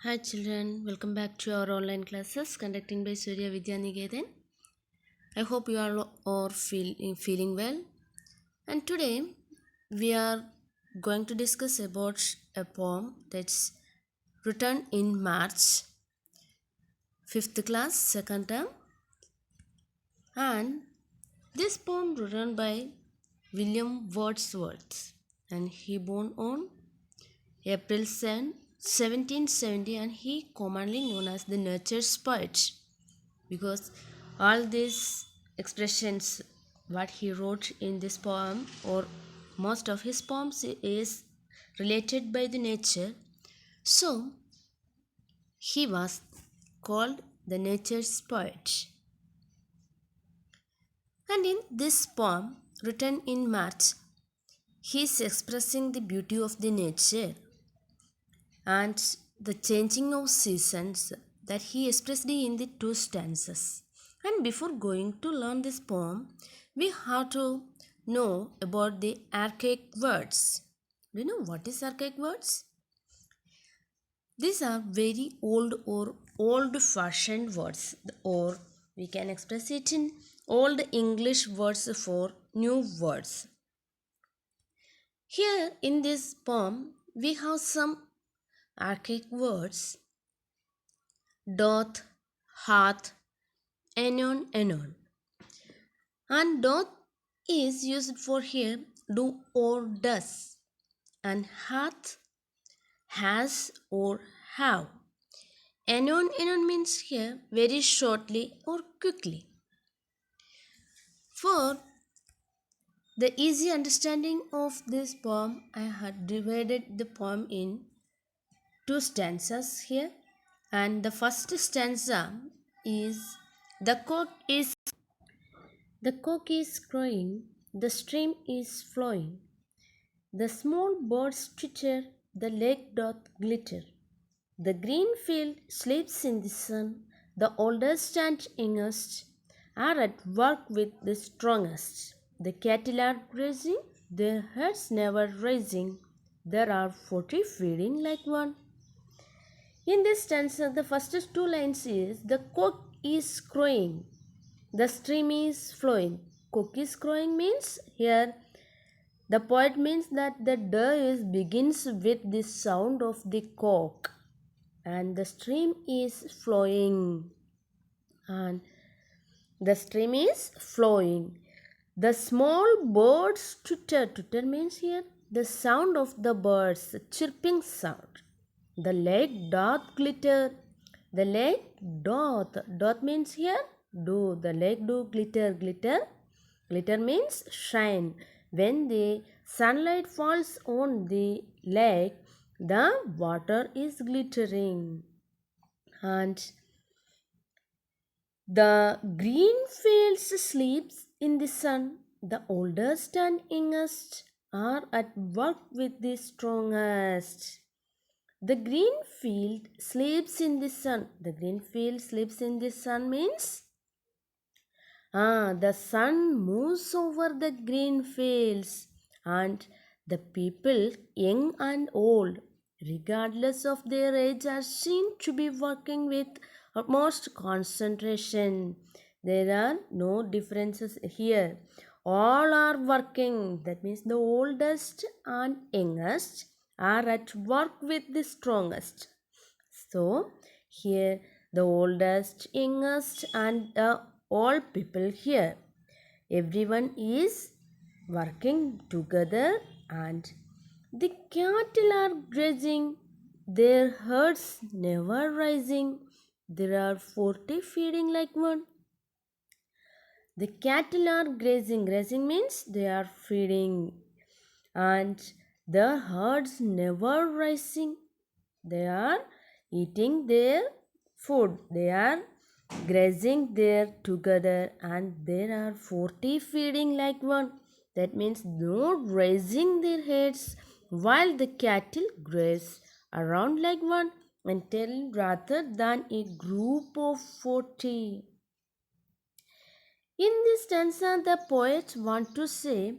Hi children, welcome back to our online classes conducting by Surya Vidya Niketan. I hope you all are feeling well. And today we are going to discuss about a poem that's written in March 5th class, second term. And this poem written by William Wordsworth, and he born on April 1770, and he commonly known as the nature's poet because all these expressions what he wrote in this poem or most of his poems is related by the nature, so he was called the nature's poet. And in this poem written in March, he is expressing the beauty of the nature and the changing of seasons that he expressed in the two stanzas. And before going to learn this poem, we have to know about the archaic words. Do you know what is archaic words? These are very old or old fashioned words, or we can express it in old English words for new words. Here in this poem, we have some archaic words: doth, hath, anon. And doth is used for here do or does, and hath has or have. Anon means here very shortly or quickly. For the easy understanding of this poem, I had divided the poem in two stanzas here. And the first stanza is: the cock is crowing, the stream is flowing, the small birds twitter, the lake doth glitter. The green field sleeps in the sun, the oldest and youngest are at work with the strongest. The cattle are grazing, their herds never rising, there are 40 feeding like one. In this stanza, the first two lines is: the cock is crowing, the stream is flowing. Cock is crowing means here the poet means that the day begins with the sound of the cock, and the stream is flowing. And the stream is flowing. The small birds twitter. Twitter means here the sound of the birds, chirping sound. The lake doth glitter. The lake doth. Doth means here do. The lake do glitter. Glitter means shine. When the sunlight falls on the lake, the water is glittering. And the green fields sleeps in the sun. The oldest and youngest are at work with the strongest. The green field sleeps in the sun. The green field sleeps in the sun means the sun moves over the green fields, and the people, young and old, regardless of their age, are seen to be working with utmost concentration. There are no differences here. All are working. That means the oldest and youngest are at work with the strongest. So, here the oldest, youngest, and the old people here. Everyone is working together, and the cattle are grazing, their herds never rising. There are 40 feeding like one. The cattle are grazing. Grazing means they are feeding, and the herds never rising. They are eating their food. They are grazing there together, and there are 40 feeding like one. That means no raising their heads while the cattle graze around like one, and tell rather than a group of 40. In this stanza, the poet want to say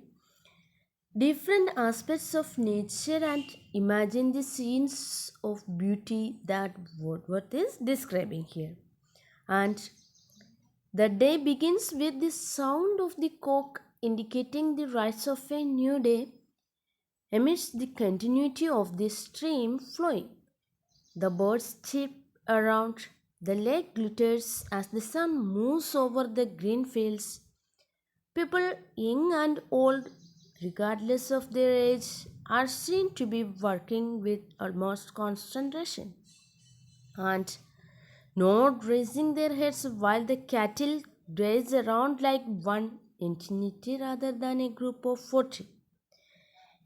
different aspects of nature and imagine the scenes of beauty that Wordsworth is describing here. And the day begins with the sound of the cock indicating the rise of a new day amidst the continuity of the stream flowing. The birds chirp around, the lake glitters as the sun moves over the green fields. People, young and old, regardless of their age, are seen to be working with almost concentration and not raising their heads while the cattle graze around like one entity rather than a group of 40.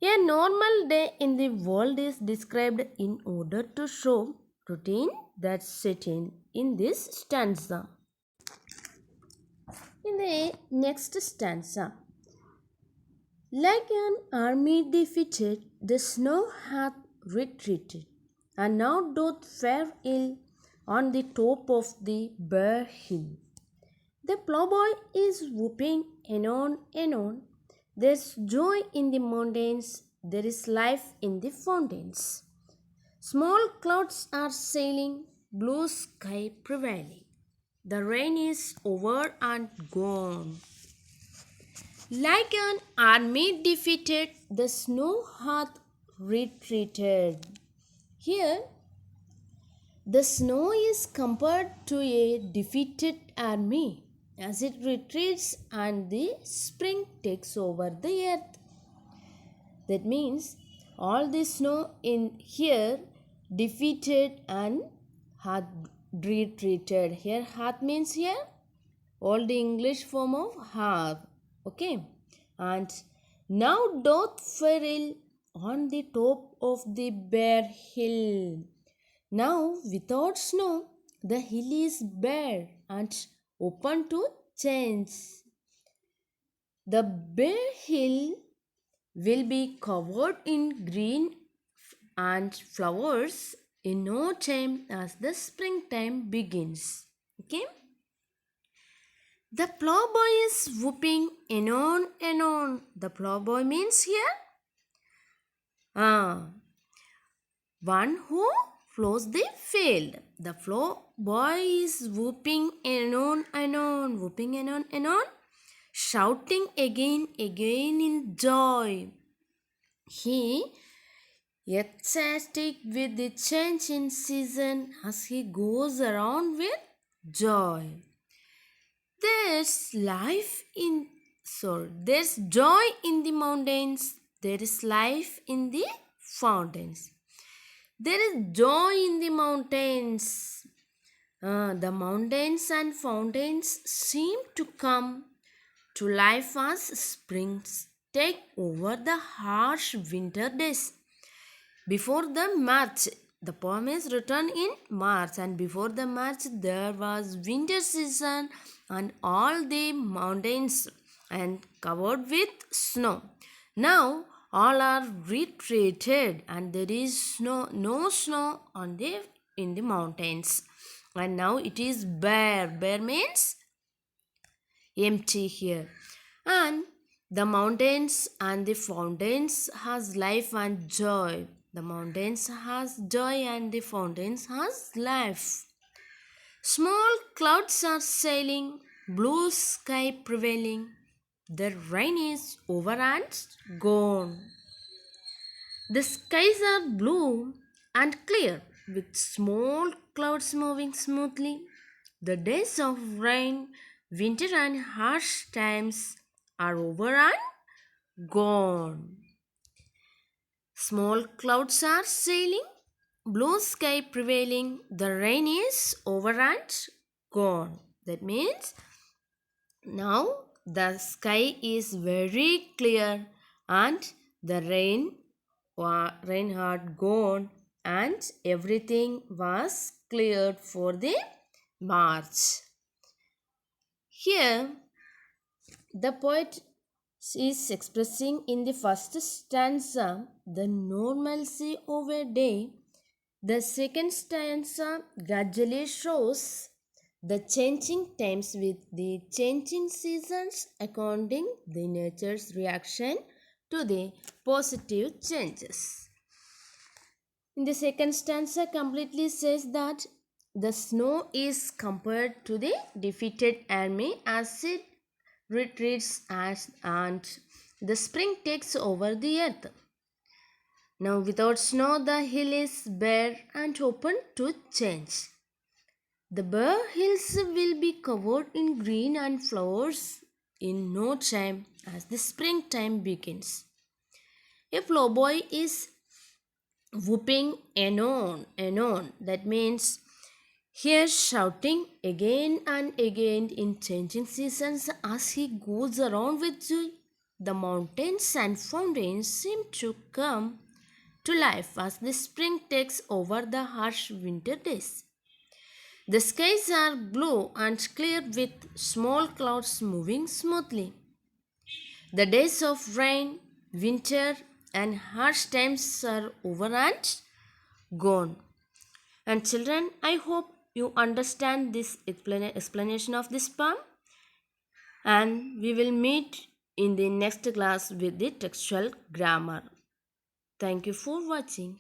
A normal day in the world is described in order to show routine that's set in this stanza. In the next stanza, like an army defeated, the snow hath retreated, and now doth fare ill on the top of the bare hill. The ploughboy is whooping anon anon. There's joy in the mountains, there is life in the fountains. Small clouds are sailing, blue sky prevailing. The rain is over and gone. Like an army defeated, the snow hath retreated. Here, the snow is compared to a defeated army as it retreats and the spring takes over the earth. That means all the snow in here defeated and hath retreated. Here, hath means here all the English form of have. Okay, and now doth fare on the top of the bare hill. Now, without snow, the hill is bare and open to change. The bare hill will be covered in green and flowers in no time as the springtime begins. Okay. The ploughboy is whooping anon anon. The ploughboy means here one who plows the field. The ploughboy is whooping anon anon, whooping anon anon, shouting again in joy. He ecstatic with the change in season as he goes around with joy. There's joy in the mountains, there is life in the fountains. There is joy in the mountains. The mountains and fountains seem to come to life as springs take over the harsh winter days. Before the March, the poem is written in March, and before the March, there was winter season, and all the mountains and covered with snow. Now all are retreated, and there is no snow in the mountains, and now it is bare. Bare means empty here, and the mountains and the fountains has life and joy. The mountains has joy and the fountains has life. Small clouds are sailing, blue sky prevailing. The rain is over and gone. The skies are blue and clear with small clouds moving smoothly. The days of rain, winter, and harsh times are over and gone. Small clouds are sailing, blue sky prevailing, the rain is over and gone. That means now the sky is very clear and the rain had gone and everything was cleared for the March. Here the poet is expressing in the first stanza the normalcy of a day. The second stanza gradually shows the changing times with the changing seasons according the nature's reaction to the positive changes. In the second stanza, completely says that the snow is compared to the defeated army as it retreats and the spring takes over the earth. Now, without snow, the hill is bare and open to change. The bare hills will be covered in green and flowers in no time as the springtime begins. A plowboy is whooping anon. That means here shouting again and again in changing seasons as he goes around with joy. The mountains and fountains seem to come to life as the spring takes over the harsh winter days. The skies are blue and clear with small clouds moving smoothly. The days of rain, winter, and harsh times are over and gone. And children, I hope you understand this explanation of this poem, and we will meet in the next class with the textual grammar. Thank you for watching.